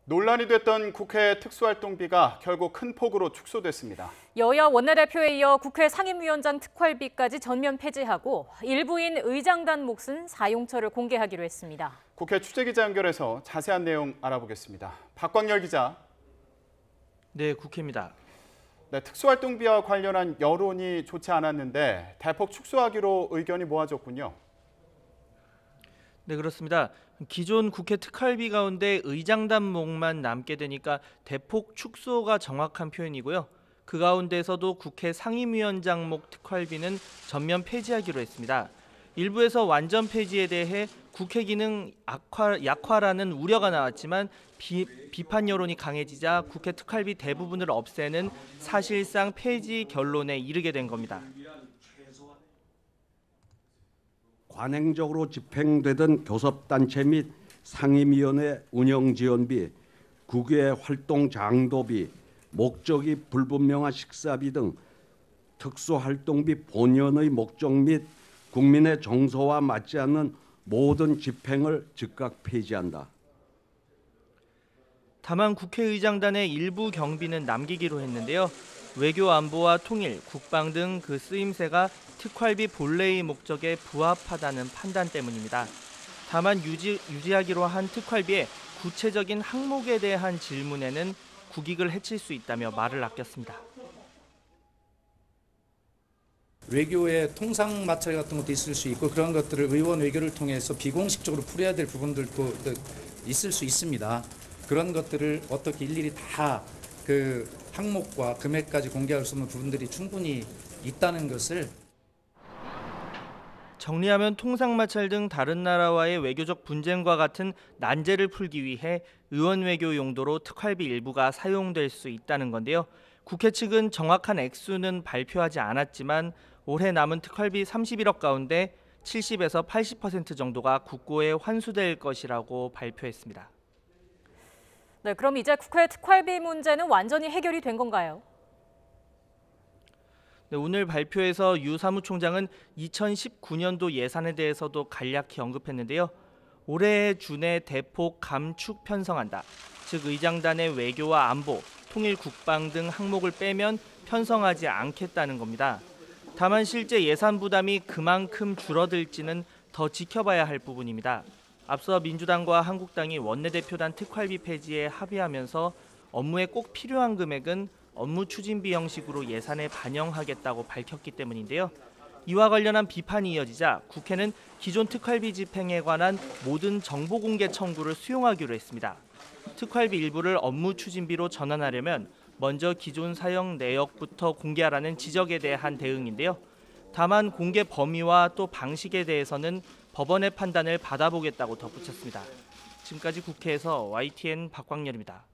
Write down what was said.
논란이 됐던 국회 특수활동비가 결국 큰 폭으로 축소됐습니다. 여야 원내대표에 이어 국회 상임위원장 특활비까지 전면 폐지하고 일부인 의장단 몫은 사용처를 공개하기로 했습니다. 국회 취재기자 연결해서 자세한 내용 알아보겠습니다. 박광열 기자. 네, 국회입니다. 네, 특수활동비와 관련한 여론이 좋지 않았는데 대폭 축소하기로 의견이 모아졌군요. 네, 그렇습니다. 기존 국회 특활비 가운데 의장단 몫만 남게 되니까 대폭 축소가 정확한 표현이고요. 그 가운데서도 국회 상임위원장 몫 특활비는 전면 폐지하기로 했습니다. 일부에서 완전 폐지에 대해 국회 기능 약화라는 우려가 나왔지만 비판 여론이 강해지자 국회 특활비 대부분을 없애는 사실상 폐지 결론에 이르게 된 겁니다. 관행적으로 집행되던 교섭단체 및 상임위원회 운영지원비, 국외 활동 장도비, 목적이 불분명한 식사비 등 특수활동비 본연의 목적 및 국민의 정서와 맞지 않는 모든 집행을 즉각 폐지한다. 다만 국회의장단의 일부 경비는 남기기로 했는데요. 외교 안보와 통일, 국방 등 그 쓰임새가 특활비 본래의 목적에 부합하다는 판단 때문입니다. 다만 유지하기로 한 특활비의 구체적인 항목에 대한 질문에는 국익을 해칠 수 있다며 말을 아꼈습니다. 외교의 통상 마찰 같은 것도 있을 수 있고 그런 것들을 의원 외교를 통해서 비공식적으로 풀어야 될 부분들도 있을 수 있습니다. 그런 것들을 어떻게 일일이 다 그 항목과 금액까지 공개할 수 없는 부분들이 충분히 있다는 것을 정리하면 통상마찰 등 다른 나라와의 외교적 분쟁과 같은 난제를 풀기 위해 의원 외교 용도로 특활비 일부가 사용될 수 있다는 건데요. 국회 측은 정확한 액수는 발표하지 않았지만 올해 남은 특활비 31억 가운데 70에서 80% 정도가 국고에 환수될 것이라고 발표했습니다. 네, 그럼 이제 국회 특활비 문제는 완전히 해결이 된 건가요? 네, 오늘 발표에서 유 사무총장은 2019년도 예산에 대해서도 간략히 언급했는데요. 올해에 준해 대폭 감축 편성한다. 즉 의장단의 외교와 안보, 통일, 국방 등 항목을 빼면 편성하지 않겠다는 겁니다. 다만 실제 예산 부담이 그만큼 줄어들지는 더 지켜봐야 할 부분입니다. 앞서 민주당과 한국당이 원내대표단 특활비 폐지에 합의하면서 업무에 꼭 필요한 금액은 업무 추진비 형식으로 예산에 반영하겠다고 밝혔기 때문인데요. 이와 관련한 비판이 이어지자 국회는 기존 특활비 집행에 관한 모든 정보 공개 청구를 수용하기로 했습니다. 특활비 일부를 업무 추진비로 전환하려면 먼저 기존 사용 내역부터 공개하라는 지적에 대한 대응인데요. 다만 공개 범위와 또 방식에 대해서는 법원의 판단을 받아보겠다고 덧붙였습니다. 지금까지 국회에서 YTN 박광열입니다.